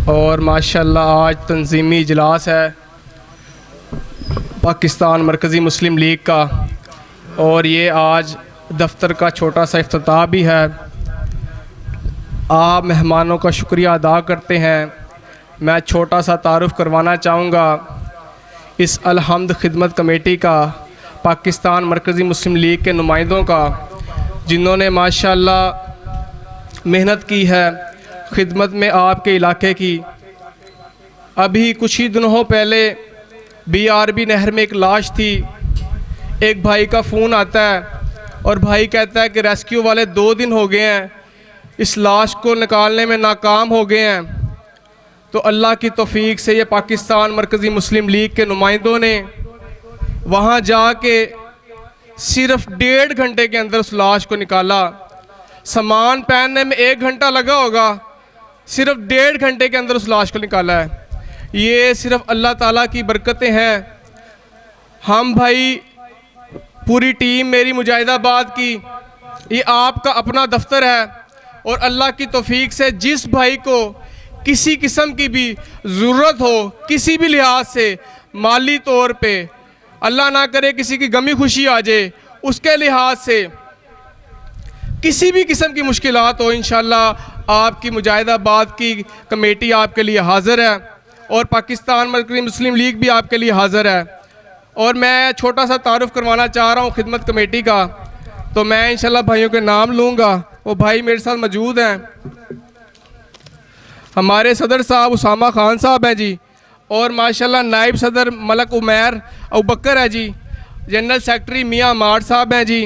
اور ماشاءاللہ آج تنظیمی اجلاس ہے پاکستان مرکزی مسلم لیگ کا، اور یہ آج دفتر کا چھوٹا سا افتتاح بھی ہے۔ آپ مہمانوں کا شکریہ ادا کرتے ہیں۔ میں چھوٹا سا تعارف کروانا چاہوں گا اس الحمد خدمت کمیٹی کا، پاکستان مرکزی مسلم لیگ کے نمائندوں کا، جنہوں نے ماشاءاللہ محنت کی ہے خدمت میں آپ کے علاقے کی۔ ابھی کچھ ہی دنوں پہلے BRB نہر میں ایک لاش تھی، ایک بھائی کا فون آتا ہے اور بھائی کہتا ہے کہ ریسکیو والے 2 دن ہو گئے ہیں، اس لاش کو نکالنے میں ناکام ہو گئے ہیں۔ تو اللہ کی توفیق سے یہ پاکستان مرکزی مسلم لیگ کے نمائندوں نے وہاں جا کے صرف 1.5 گھنٹے کے اندر اس لاش کو نکالا۔ سامان پہننے میں 1 گھنٹہ لگا ہوگا، صرف 1.5 گھنٹے کے اندر اس لاش کو نکالا ہے۔ یہ صرف اللہ تعالیٰ کی برکتیں ہیں۔ ہم بھائی پوری ٹیم میری مجاہد آباد کی، یہ آپ کا اپنا دفتر ہے، اور اللہ کی توفیق سے جس بھائی کو کسی قسم کی بھی ضرورت ہو، کسی بھی لحاظ سے، مالی طور پہ، اللہ نہ کرے کسی کی غمی خوشی آ جائے، اس کے لحاظ سے کسی بھی قسم کی مشکلات ہو، انشاءاللہ آپ کی مجاہد آباد کی کمیٹی آپ کے لیے حاضر ہے، اور پاکستان مرکزی مسلم لیگ بھی آپ کے لیے حاضر ہے۔ اور میں چھوٹا سا تعارف کروانا چاہ رہا ہوں خدمت کمیٹی کا، تو میں انشاءاللہ بھائیوں کے نام لوں گا، وہ بھائی میرے ساتھ موجود ہیں۔ ہمارے صدر صاحب اسامہ خان صاحب ہیں جی، اور ماشاءاللہ نائب صدر ملک عمیر ابوبکر ہے جی، جنرل سیکرٹری میاں عمار صاحب ہیں جی،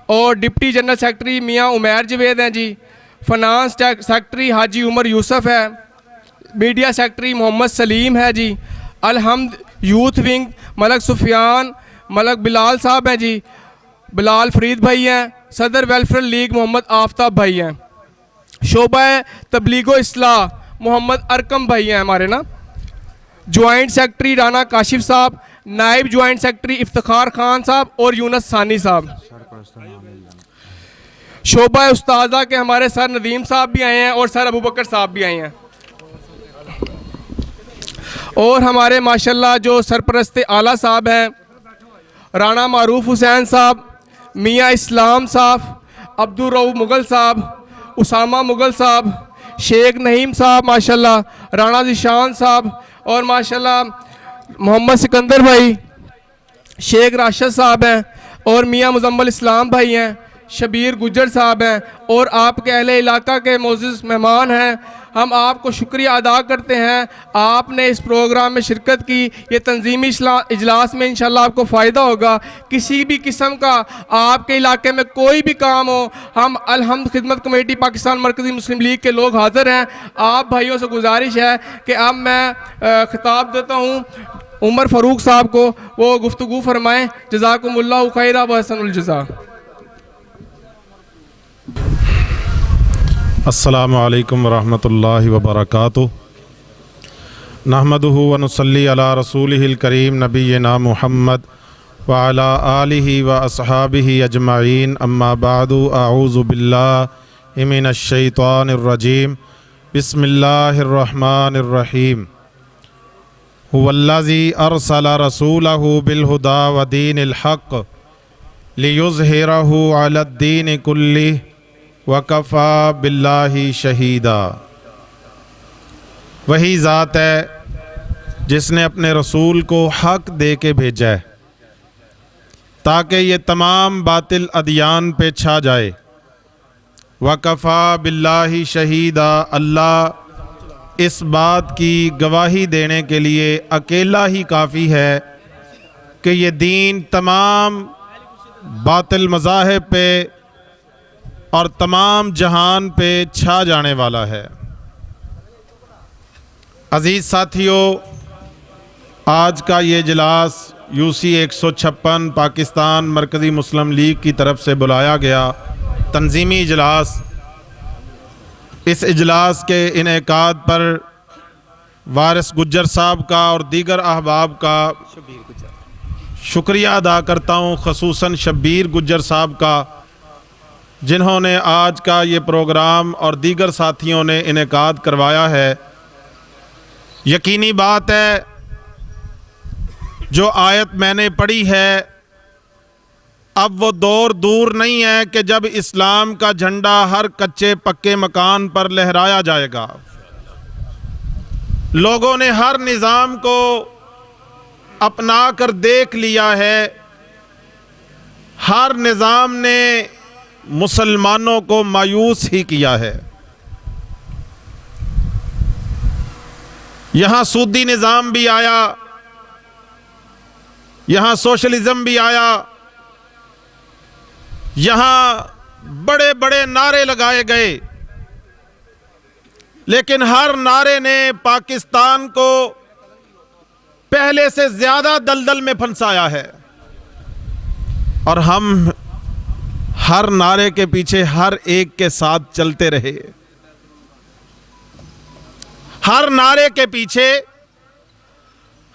اور ڈپٹی جنرل سیکرٹری میاں عمیر جوید ہیں جی، فنانس سیکرٹری حاجی عمر یوسف ہے، میڈیا سیکرٹری محمد سلیم ہے جی، الحمد یوتھ ونگ ملک سفیان ملک بلال صاحب ہیں جی، بلال فرید بھائی ہیں، صدر ویلفیئر لیگ محمد آفتاب بھائی ہیں، شعبہ تبلیغ و اصلاح محمد ارکم بھائی ہیں ہمارے نا، جوائنٹ سیکرٹری رانا کاشف صاحب، نائب جوائنٹ سیکرٹری افتخار خان صاحب اور یونس ثانی صاحب، شعبہ استاذہ کے ہمارے سر ندیم صاحب بھی آئے ہیں اور سر ابوبکر صاحب بھی آئے ہیں، اور ہمارے ماشاءاللہ جو سرپرست اعلیٰ صاحب ہیں رانا معروف حسین صاحب، میاں اسلام صاحب، عبدالرؤوف مغل صاحب، اسامہ مغل صاحب، شیخ نعیم صاحب ماشاءاللہ، رانا ذیشان صاحب، اور ماشاءاللہ محمد سکندر بھائی، شیخ راشد صاحب ہیں، اور میاں مزمل اسلام بھائی ہیں، شبیر گجر صاحب ہیں، اور آپ کے اہل علاقہ کے معزز مہمان ہیں۔ ہم آپ کو شکریہ ادا کرتے ہیں، آپ نے اس پروگرام میں شرکت کی، یہ تنظیمی اجلاس میں انشاءاللہ آپ کو فائدہ ہوگا۔ کسی بھی قسم کا آپ کے علاقے میں کوئی بھی کام ہو، ہم الحمد خدمت کمیٹی پاکستان مرکزی مسلم لیگ کے لوگ حاضر ہیں۔ آپ بھائیوں سے گزارش ہے کہ اب میں خطاب دیتا ہوں عمر فاروق صاحب کو، وہ گفتگو فرمائیں۔ جزاکم اللہ خیرہ و احسن الجزا۔ السلام علیکم ورحمۃ اللہ وبرکاتہ۔ نحمدہ ونصلی علی رسولہ الکریم نبینا محمد وعلی آلہ واصحابہ اجمعین، اما بعد، اعوذ باللہ من الشیطان الرجیم، بسم اللہ الرحمن الرحیم۔ هو الذی ارسل رسولہ بالہدی ودین الحق لیظہرہ علی الدین کلہ وَكَفَى بِاللَّهِ شَهِيدًا۔ وہی ذات ہے جس نے اپنے رسول کو حق دے کے بھیجا ہے تاکہ یہ تمام باطل ادیان پہ چھا جائے۔ وَكَفَى بِاللَّهِ شَهِيدًا، اللہ اس بات کی گواہی دینے کے لیے اکیلا ہی کافی ہے کہ یہ دین تمام باطل مذاہب پہ اور تمام جہان پہ چھا جانے والا ہے۔ عزیز ساتھیوں، آج کا یہ اجلاس UC 156 پاکستان مرکزی مسلم لیگ کی طرف سے بلایا گیا تنظیمی اجلاس، اس اجلاس کے انعقاد پر وارث گجر صاحب کا اور دیگر احباب کا شکریہ ادا کرتا ہوں، خصوصاً شبیر گجر صاحب کا، جنہوں نے آج کا یہ پروگرام اور دیگر ساتھیوں نے انعقاد کروایا ہے۔ یقینی بات ہے جو آیت میں نے پڑھی ہے، اب وہ دور دور نہیں ہے کہ جب اسلام کا جھنڈا ہر کچے پکے مکان پر لہرایا جائے گا۔ لوگوں نے ہر نظام کو اپنا کر دیکھ لیا ہے، ہر نظام نے مسلمانوں کو مایوس ہی کیا ہے۔ یہاں سودی نظام بھی آیا، یہاں سوشلزم بھی آیا، یہاں بڑے بڑے نعرے لگائے گئے، لیکن ہر نعرے نے پاکستان کو پہلے سے زیادہ دلدل میں پھنسایا ہے، اور ہم ہر نعرے کے پیچھے ہر ایک کے ساتھ چلتے رہے، ہر نعرے کے پیچھے،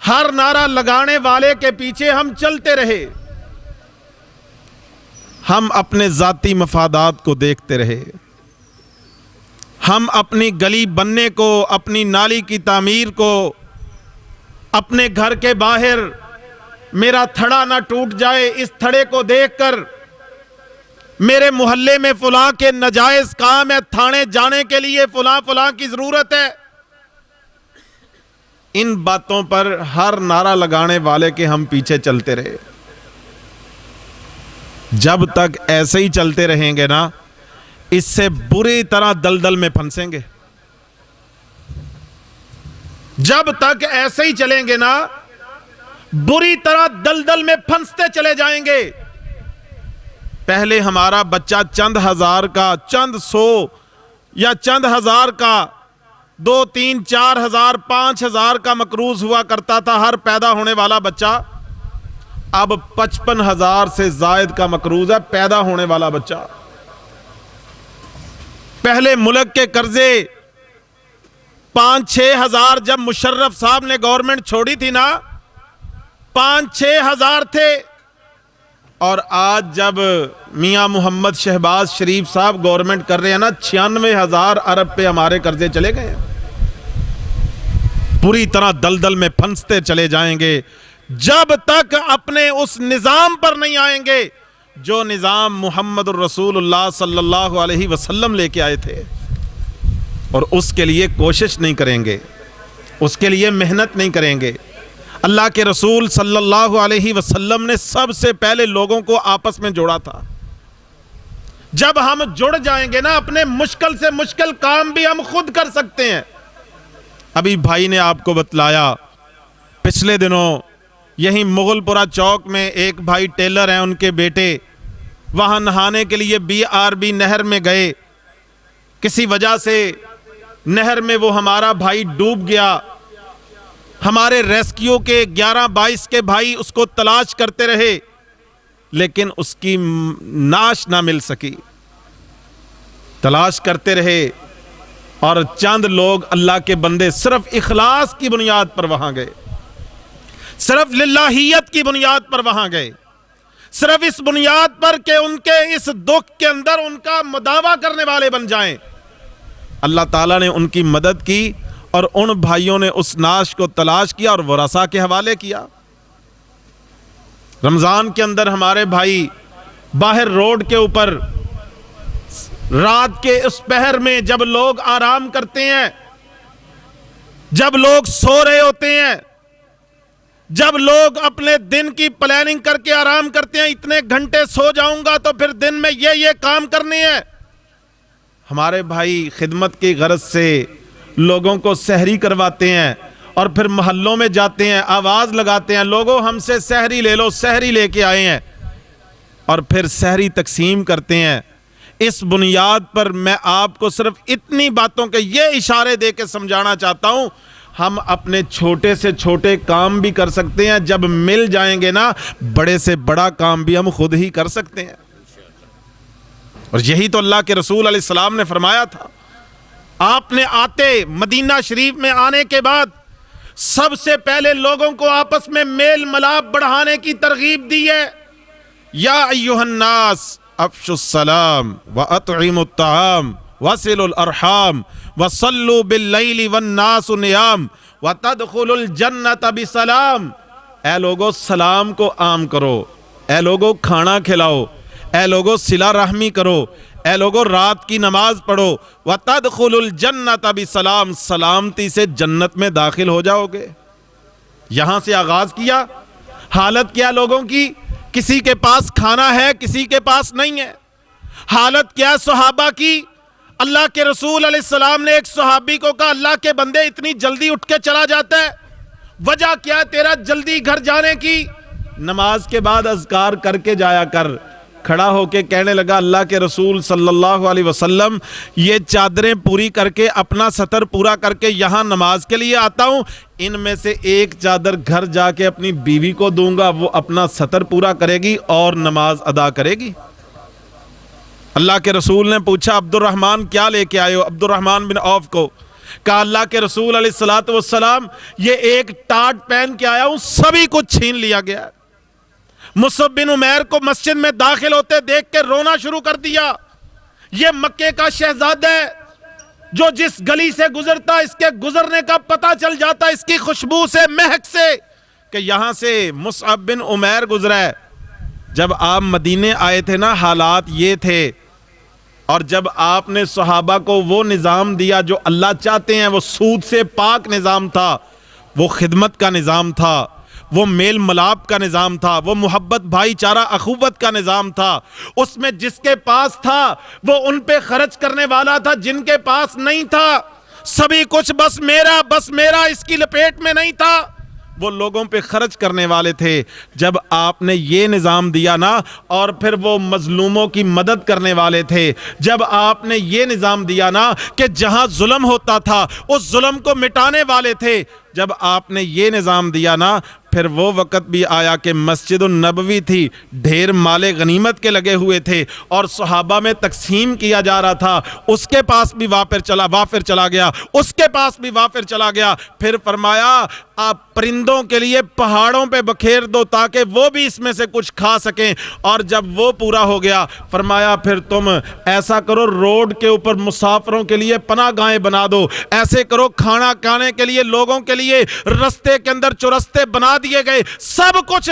ہر نعرہ لگانے والے کے پیچھے ہم چلتے رہے، ہم اپنے ذاتی مفادات کو دیکھتے رہے، ہم اپنی گلی بننے کو، اپنی نالی کی تعمیر کو، اپنے گھر کے باہر میرا تھڑا نہ ٹوٹ جائے اس تھڑے کو دیکھ کر، میرے محلے میں فلاں کے ناجائز کام ہے، تھانے جانے کے لیے فلاں کی ضرورت ہے، ان باتوں پر ہر نعرہ لگانے والے کے ہم پیچھے چلتے رہے۔ جب تک ایسے ہی چلتے رہیں گے نا، اس سے بری طرح دلدل میں پھنسیں گے۔ جب تک ایسے ہی چلیں گے نا، بری طرح دلدل میں پھنستے چلے جائیں گے۔ پہلے ہمارا بچہ چند ہزار کا، چند سو یا چند ہزار کا، 2 3 4 ہزار 5 ہزار کا مقروض ہوا کرتا تھا ہر پیدا ہونے والا بچہ، اب 55,000 سے زائد کا مقروض ہے پیدا ہونے والا بچہ۔ پہلے ملک کے قرضے 5-6 ہزار، جب مشرف صاحب نے گورنمنٹ چھوڑی تھی نا، 5-6 ہزار تھے، اور آج جب میاں محمد شہباز شریف صاحب گورنمنٹ کر رہے ہیں نا، 96,000 ارب پہ ہمارے قرضے چلے گئے ہیں۔ پوری طرح دلدل میں پھنستے چلے جائیں گے جب تک اپنے اس نظام پر نہیں آئیں گے جو نظام محمد الرسول اللہ صلی اللہ علیہ وسلم لے کے آئے تھے، اور اس کے لیے کوشش نہیں کریں گے، اس کے لیے محنت نہیں کریں گے۔ اللہ کے رسول صلی اللہ علیہ وسلم نے سب سے پہلے لوگوں کو آپس میں جوڑا تھا۔ جب ہم جڑ جائیں گے نا، اپنے مشکل سے مشکل کام بھی ہم خود کر سکتے ہیں۔ ابھی بھائی نے آپ کو بتلایا، پچھلے دنوں یہیں مغل پورہ چوک میں ایک بھائی ٹیلر ہیں، ان کے بیٹے وہاں نہانے کے لیے BRB نہر میں گئے، کسی وجہ سے نہر میں وہ ہمارا بھائی ڈوب گیا۔ ہمارے ریسکیو کے 11-22 کے بھائی اس کو تلاش کرتے رہے، لیکن اس کی ناش نہ مل سکی۔ تلاش کرتے رہے، اور چند لوگ اللہ کے بندے صرف اخلاص کی بنیاد پر وہاں گئے، صرف للہیت کی بنیاد پر وہاں گئے، صرف اس بنیاد پر کہ ان کے اس دکھ کے اندر ان کا مداوع کرنے والے بن جائیں۔ اللہ تعالیٰ نے ان کی مدد کی، اور ان بھائیوں نے اس ناش کو تلاش کیا اور ورثاء کے حوالے کیا۔ رمضان کے اندر ہمارے بھائی باہر روڈ کے اوپر رات کے اس پہر میں، جب لوگ آرام کرتے ہیں، جب لوگ سو رہے ہوتے ہیں، جب لوگ اپنے دن کی پلاننگ کر کے آرام کرتے ہیں، اتنے گھنٹے سو جاؤں گا تو پھر دن میں یہ کام کرنے ہیں، ہمارے بھائی خدمت کی غرض سے لوگوں کو سحری کرواتے ہیں، اور پھر محلوں میں جاتے ہیں، آواز لگاتے ہیں، لوگوں ہم سے سحری لے لو، سحری لے کے آئے ہیں، اور پھر سحری تقسیم کرتے ہیں۔ اس بنیاد پر میں آپ کو صرف اتنی باتوں کے یہ اشارے دے کے سمجھانا چاہتا ہوں، ہم اپنے چھوٹے سے چھوٹے کام بھی کر سکتے ہیں، جب مل جائیں گے نا، بڑے سے بڑا کام بھی ہم خود ہی کر سکتے ہیں۔ اور یہی تو اللہ کے رسول علیہ السلام نے فرمایا تھا۔ آپ نے آتے مدینہ شریف میں آنے کے بعد سب سے پہلے لوگوں کو آپس میں میل ملاپ بڑھانے کی ترغیب دی ہے۔ یا ایھا الناس افشوا السلام واطعموا الطعام وصلوا الارحام وصلوا باللیل والناس نیام وتدخلوا الجنۃ بسلام۔ اے لوگو سلام کو عام کرو، اے لوگو کھانا کھلاؤ، اے لوگو صلہ رحمی کرو، اے لوگو رات کی نماز پڑھو، وتدخلوا الجنۃ بسلام، سلامتی سے جنت میں داخل ہو جاؤ گے۔ یہاں سے آغاز کیا۔ حالت کیا لوگوں کی؟ کسی کے پاس کھانا ہے، کسی کے پاس نہیں ہے۔ حالت کیا صحابہ کی؟ اللہ کے رسول علیہ السلام نے ایک صحابی کو کہا اللہ کے بندے اتنی جلدی اٹھ کے چلا جاتا ہے، وجہ کیا ہے تیرا جلدی گھر جانے کی؟ نماز کے بعد اذکار کر کے جایا کر۔ کھڑا ہو کے کہنے لگا اللہ کے رسول صلی اللہ علیہ وسلم یہ چادریں پوری کر کے اپنا سطر پورا کر کے یہاں نماز کے لیے آتا ہوں، ان میں سے ایک چادر گھر جا کے اپنی بیوی کو دوں گا، وہ اپنا سطر پورا کرے گی اور نماز ادا کرے گی۔ اللہ کے رسول نے پوچھا عبد الرحمن کیا لے کے آئے ہو؟ عبد الرحمن بن عوف کو کہا اللہ کے رسول علیہ السلام یہ ایک ٹاٹ پہن کے آیا ہوں، سبھی کچھ چھین لیا گیا۔ مصعب بن عمیر کو مسجد میں داخل ہوتے دیکھ کے رونا شروع کر دیا۔ یہ مکے کا شہزادہ ہے جو جس گلی سے گزرتا اس کے گزرنے کا پتہ چل جاتا اس کی خوشبو سے، مہک سے، کہ یہاں سے مصعب بن عمیر گزرا ہے۔ جب آپ مدینے آئے تھے نا حالات یہ تھے، اور جب آپ نے صحابہ کو وہ نظام دیا جو اللہ چاہتے ہیں، وہ سود سے پاک نظام تھا، وہ خدمت کا نظام تھا، وہ میل ملاپ کا نظام تھا، وہ محبت بھائی چارہ اخوت کا نظام تھا۔ اس میں جس کے پاس تھا وہ ان پہ خرچ کرنے والا تھا، جن کے پاس نہیں تھا سبھی کچھ بس میرا اس کی لپیٹ میں نہیں تھا، وہ لوگوں پہ خرچ کرنے والے تھے۔ جب آپ نے یہ نظام دیا نا، اور پھر وہ مظلوموں کی مدد کرنے والے تھے۔ جب آپ نے یہ نظام دیا نا کہ جہاں ظلم ہوتا تھا اس ظلم کو مٹانے والے تھے۔ جب آپ نے یہ نظام دیا نا، پھر وہ وقت بھی آیا کہ مسجد النبوی تھی، ڈھیر مال غنیمت کے لگے ہوئے تھے اور صحابہ میں تقسیم کیا جا رہا تھا، اس کے پاس بھی وافر چلا گیا، اس کے پاس بھی وافر چلا گیا۔ پھر فرمایا آپ پرندوں کے لیے پہاڑوں پہ بکھیر دو تاکہ وہ بھی اس میں سے کچھ کھا سکیں، اور جب وہ پورا ہو گیا فرمایا پھر تم ایسا کرو روڈ کے اوپر مسافروں کے لیے پناہ گاہیں بنا دو، ایسے کرو کھانا کھانے کے لیے لوگوں کے لیے رستے کے اندر چرستے بنا دیے گئے۔ سب کچھ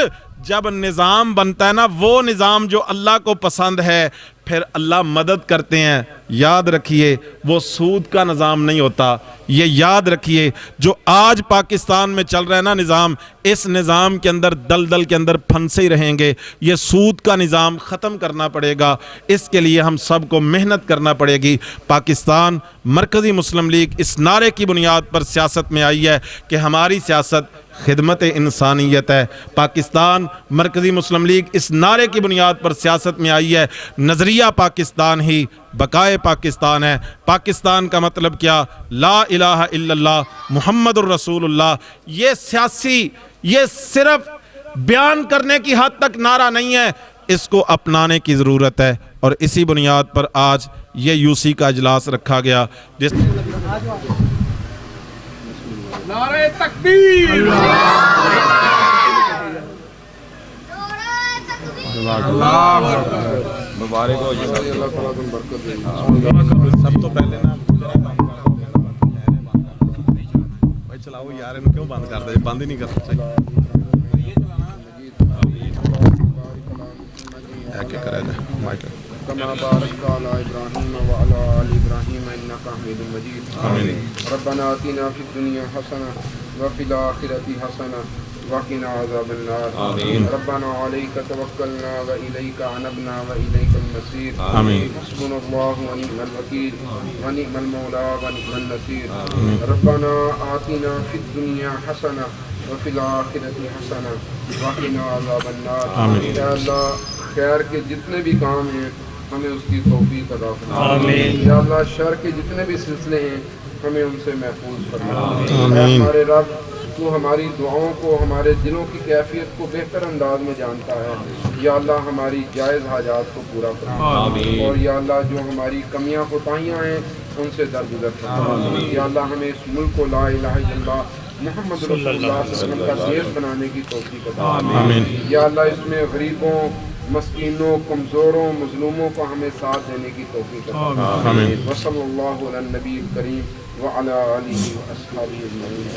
جب نظام بنتا ہے نا، وہ نظام جو اللہ کو پسند ہے، پھر اللہ مدد کرتے ہیں۔ یاد رکھیے وہ سود کا نظام نہیں ہوتا، یہ یاد رکھیے جو آج پاکستان میں چل رہا ہے نا نظام، اس نظام کے اندر دلدل کے اندر پھنسے ہی رہیں گے۔ یہ سود کا نظام ختم کرنا پڑے گا، اس کے لیے ہم سب کو محنت کرنا پڑے گی۔ پاکستان مرکزی مسلم لیگ اس نعرے کی بنیاد پر سیاست میں آئی ہے کہ ہماری سیاست خدمت انسانیت ہے۔ پاکستان مرکزی مسلم لیگ اس نعرے کی بنیاد پر سیاست میں آئی ہے، نظریہ پاکستان ہی بقائے پاکستان ہے۔ پاکستان کا مطلب کیا؟ لا الہ الا اللہ محمد الرسول اللہ۔ یہ صرف بیان کرنے کی حد تک نعرہ نہیں ہے، اس کو اپنانے کی ضرورت ہے، اور اسی بنیاد پر آج یہ یوسی کا اجلاس رکھا گیا۔ جس نعرہ تکبیر، مبارک ہو جی۔ سب تو پہلے نا بھائی چلاؤ یار، ان کیوں بند کر دے؟ بند ہی نہیں کرنا چاہیے۔ كما باركت على إبراهيم وعلى آل إبراهيم إنك حميد مجيد. آمين. ربنا آتنا في الدنيا حسنة وفي الآخرة حسنة وقنا عذاب النار. آمين. ربنا عليك توكلنا وإليك عنبنا وإليك المصير. آمين. حسبنا الله ونعم الوكيل ونعم المولى ونعم النصير. ربنا آتنا في الدنيا حسنة وفي الآخرة حسنة وقنا عذاب النار. آمین. یا اللہ خیر کے جتنے بھی کام ہیں ہمیں اس کی توفیق عطا فرما. آمین. یا اللہ شر کے جتنے بھی سلسلے ہیں ہمیں ان سے محفوظ فرما. آمین. اے ہمارے رب، تو ہماری دعاؤں کو، ہمارے دلوں کی کیفیت کو بہتر انداز میں جانتا ہے. یا اللہ ہماری جائز حاجات کو پورا فرما. آمین. اور یا اللہ جو ہماری کمیاں کوتاہیاں ہیں ان سے درگزر فرما. یا اللہ ہمیں اس ملک کو لا الہ الا اللہ محمد رسول اللہ صلی اللہ علیہ وسلم کا دیش بنانے کی توفیق عطا فرما. آمین. یا اللہ اس میں غریبوں، مسکینوں کمزوروں مظلوموں کو ہمیں ساتھ دینے کی توفیق عطا فرمائے آمین۔ وصلی اللہ علی النبی الکریم وعلی آلہ واصحابہ اجمعین.